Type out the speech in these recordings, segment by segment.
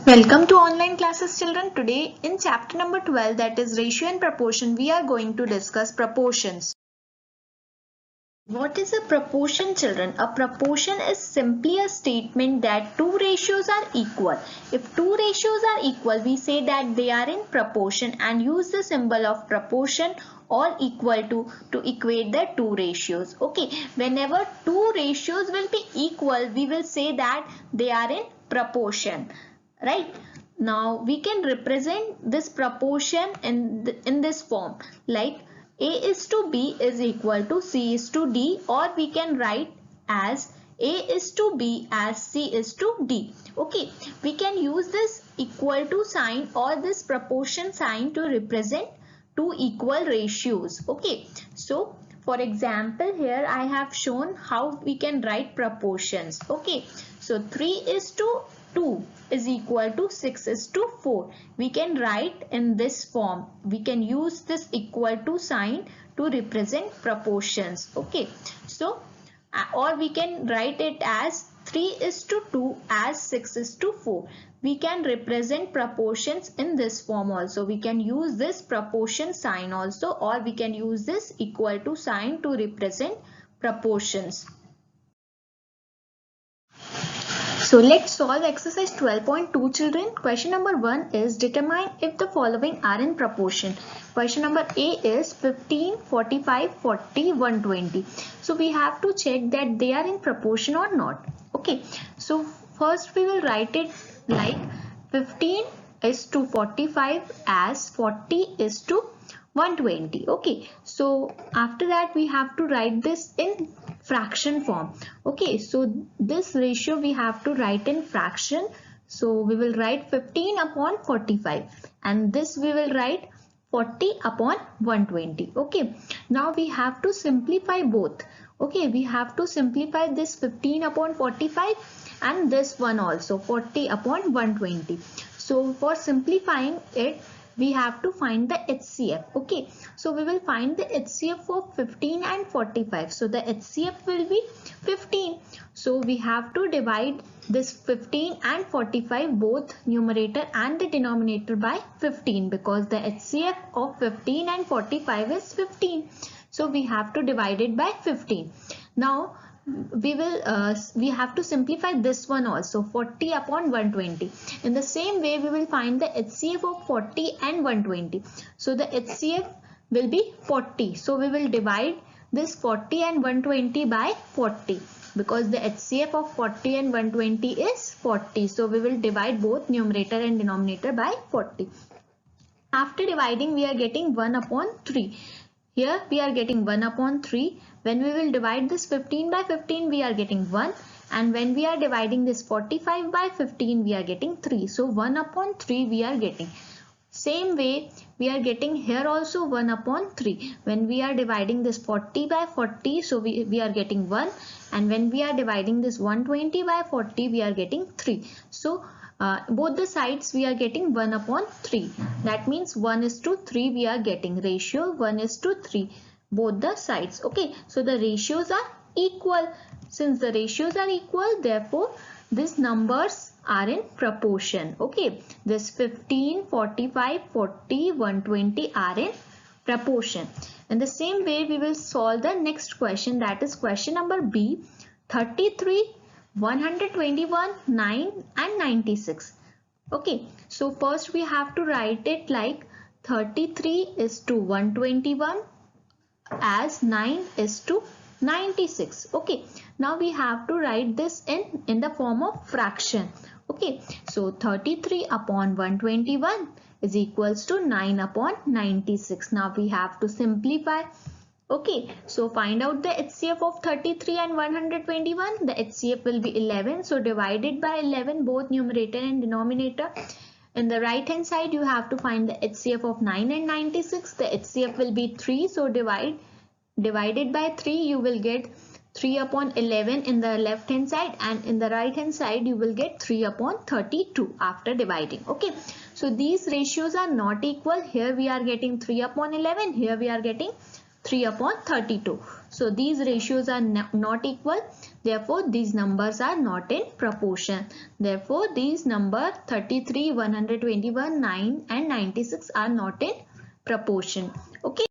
Welcome to online classes children. Today in chapter number 12, that is ratio and proportion, we are going to discuss proportions. What is a proportion children? A proportion is simply a statement that two ratios are equal. If two ratios are equal, we say that they are in proportion and use the symbol of proportion or equal to equate the two ratios. Okay, whenever two ratios will be equal, we will say that they are in proportion. Right, now we can represent this proportion in this form, like a is to b is equal to c is to d, or we can write as a is to b as c is to d. Okay, we can use this equal to sign or this proportion sign to represent two equal ratios. Okay, so for example, here I have shown how we can write proportions. Okay, so 3 is to 2 is equal to 6 is to 4. We can write in this form. We can use this equal to sign to represent proportions. Okay, so or we can write it as 3 is to 2 as 6 is to 4. We can represent proportions in this form also. We can use this proportion sign also, or we can use this equal to sign to represent proportions. So let's solve exercise 12.2 children. Question number 1 is determine if the following are in proportion. Question number A is 15, 45, 40, 120. So we have to check that they are in proportion or not. Okay, so first we will write it like 15 is to 45 as 40 is to 120. Okay, so after that we have to write this in fraction form. Okay, so this ratio we have to write in fraction. So we will write 15 upon 45 and this we will write 40 upon 120. Okay, now we have to simplify both. Okay, we have to simplify this 15 upon 45 and this one also 40 upon 120. So for simplifying it, we have to find the HCF. Okay, so we will find the HCF of 15 and 45. So the HCF will be 15. So we have to divide this 15 and 45, both numerator and the denominator, by 15 because the HCF of 15 and 45 is 15. So we have to divide it by 15. Now we have to simplify this one also, 40 upon 120. In the same way, we will find the HCF of 40 and 120. So the HCF will be 40. So we will divide this 40 and 120 by 40 because the HCF of 40 and 120 is 40. So we will divide both numerator and denominator by 40. After dividing, we are getting 1 upon 3. Here we are getting 1 upon 3. When we will divide this 15 by 15, we are getting 1. And when we are dividing this 45 by 15, we are getting 3. So 1 upon 3 we are getting. Same way, we are getting here also 1 upon 3. When we are dividing this 40 by 40, so we are getting 1. And when we are dividing this 120 by 40, we are getting 3. So both the sides we are getting 1 upon 3. That means 1 is to 3 we are getting. Ratio 1 is to 3. Both the sides. Okay, so the ratios are equal. Since the ratios are equal, therefore these numbers are in proportion. Okay, this 15, 45, 40, 120 are in proportion. In the same way, we will solve the next question, that is question number B, 33, 121, 9 and 96. Okay, so first we have to write it like 33 is to 121 as 9 is to 96. Okay, now we have to write this in the form of fraction. Okay, so 33 upon 121 is equals to 9 upon 96. Now we have to simplify. Okay, so find out the HCF of 33 and 121. The HCF will be 11. So divided by 11, both numerator and denominator. In the right hand side, you have to find the HCF of 9 and 96. The HCF will be 3. So divided by 3, you will get 3 upon 11 in the left hand side, and in the right hand side you will get 3 upon 32 after dividing. Okay, so these ratios are not equal. Here we are getting 3 upon 11. Here we are getting 3 upon 32. So these ratios are not equal. Therefore, these numbers are not in proportion. Therefore, these numbers 33, 121, 9 and 96 are not in proportion. Okay.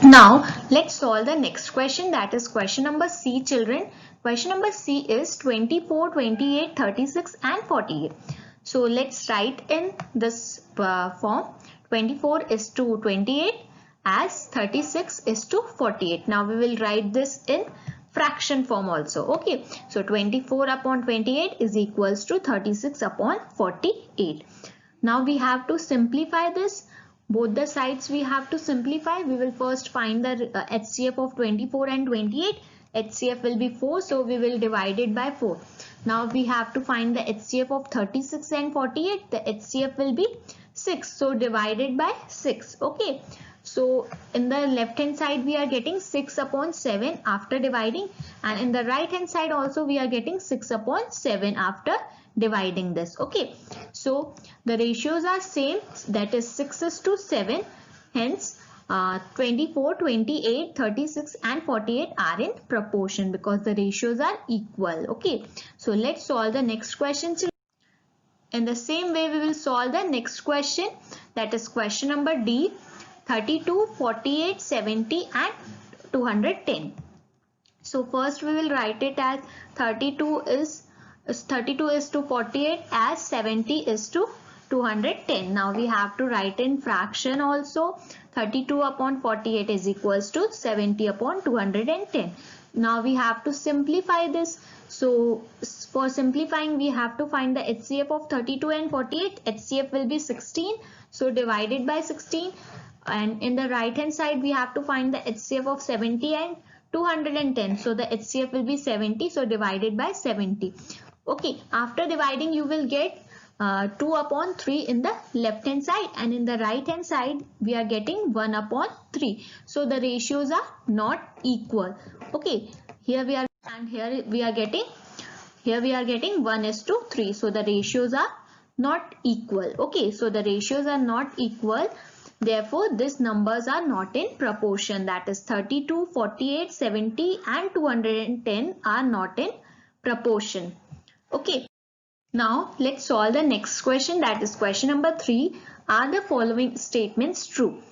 Now, let's solve the next question, that is question number C, children. Question number C is 24, 28, 36 and 48. So, let's write in this form. 24 is to 28 as 36 is to 48. Now, we will write this in fraction form also. Okay. So, 24 upon 28 is equals to 36 upon 48. Now, we have to simplify this. Both the sides we have to simplify. We will first find the HCF of 24 and 28. HCF will be 4, so we will divide it by 4. Now we have to find the HCF of 36 and 48. The HCF will be 6, so divided by 6. Okay. So in the left hand side we are getting 6 upon 7 after dividing, and in the right hand side also we are getting 6 upon 7 after dividing this. Okay. So the ratios are same, that is 6 is to 7. Hence 24, 28, 36 and 48 are in proportion because the ratios are equal. Okay. So let's solve the next question. In the same way we will solve the next question, that is question number D, 32, 48, 70 and 210. So first we will write it as 32 is to 48 as 70 is to 210. Now we have to write in fraction also. 32 upon 48 is equals to 70 upon 210. Now we have to simplify this. So for simplifying we have to find the HCF of 32 and 48. HCF will be 16. So divided by 16. And in the right hand side we have to find the HCF of 70 and 210. So the HCF will be 70. So divided by 70. Okay, after dividing you will get 2 upon 3 in the left hand side, and in the right hand side we are getting 1 upon 3. So the ratios are not equal. Okay, here we are, and here we are getting 1 is to 3. So the ratios are not equal. Okay, so the ratios are not equal. Therefore, these numbers are not in proportion. That is 32, 48, 70 and 210 are not in proportion. Okay, now let's solve the next question, that is question number 3. Are the following statements true?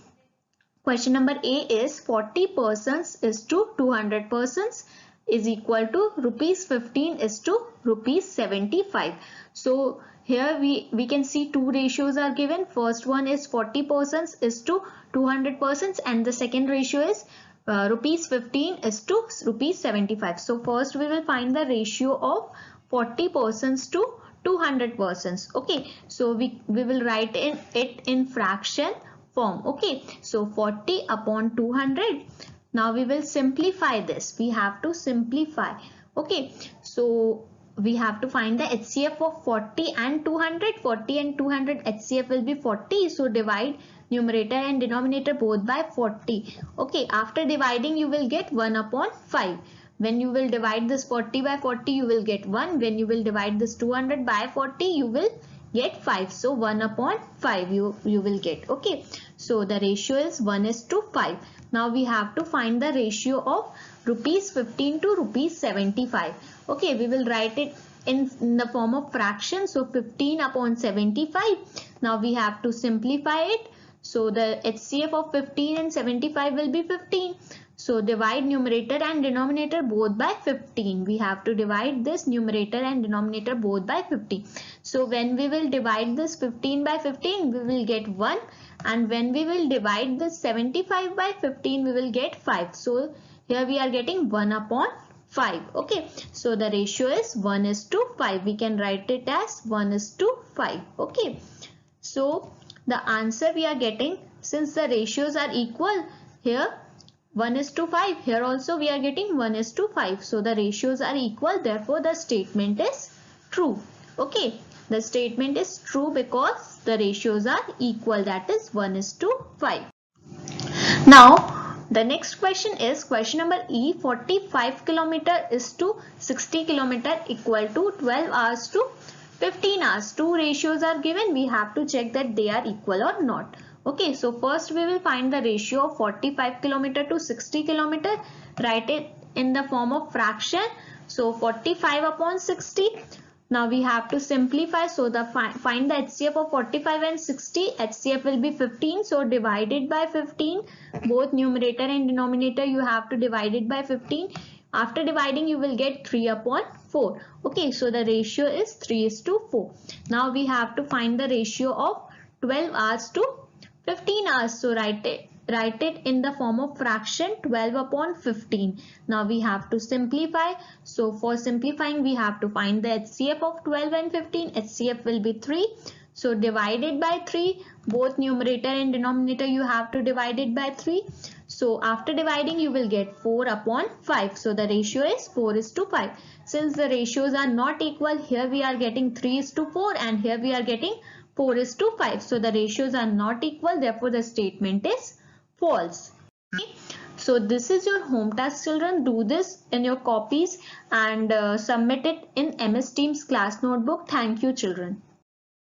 Question number A is 40 persons is to 200 persons is equal to rupees 15 is to rupees 75. So here we can see two ratios are given. First one is 40 persons is to 200 persons, and the second ratio is rupees 15 is to rupees 75. So first we will find the ratio of 40 persons to 200 persons. Okay, so we will write it in fraction form. Okay, so 40 upon 200. Now we will simplify this. We have to simplify. Okay, so we have to find the HCF of 40 and 200. 40 and 200 HCF will be 40. So divide numerator and denominator both by 40. Okay, after dividing you will get 1 upon 5. When you will divide this 40 by 40, you will get 1. When you will divide this 200 by 40, you will get 5. So 1 upon 5 you will get. Okay. So the ratio is 1 is to 5. Now we have to find the ratio of rupees 15 to rupees 75. Okay. We will write it in the form of fraction. So 15 upon 75. Now we have to simplify it. So the HCF of 15 and 75 will be 15. So divide numerator and denominator both by 15. We have to divide this numerator and denominator both by 15. So when we will divide this 15 by 15, we will get 1. And when we will divide this 75 by 15, we will get 5. So here we are getting 1 upon 5. Okay. So the ratio is 1 is to 5. We can write it as 1 is to 5. Okay. So the answer we are getting, since the ratios are equal, here 1 is to 5. Here also we are getting 1 is to 5. So the ratios are equal. Therefore the statement is true. Okay. The statement is true because the ratios are equal. That is 1 is to 5. Now the next question is question number E. 45 km is to 60 km equal to 12 hours to 15 hours. Two ratios are given. We have to check that they are equal or not. Okay, so first we will find the ratio of 45 kilometer to 60 kilometer. Write it in the form of fraction. So 45 upon 60. Now we have to simplify. So the find the HCF of 45 and 60. HCF will be 15. So divided by 15. Both numerator and denominator you have to divide it by 15. After dividing you will get 3 upon 4. Okay, so the ratio is 3:4. Now we have to find the ratio of 12 hours to 15 hours. So write it in the form of fraction 12 upon 15. Now we have to simplify. So for simplifying we have to find the HCF of 12 and 15. HCF will be 3. So divided by 3. Both numerator and denominator you have to divide it by 3. So after dividing you will get 4 upon 5. So the ratio is 4:5. Since the ratios are not equal, here we are getting 3:4 and here we are getting 4:5. So the ratios are not equal, therefore the statement is false. Okay. So this is your home task, children. Do this in your copies and submit it in MS Teams class notebook. Thank you, children.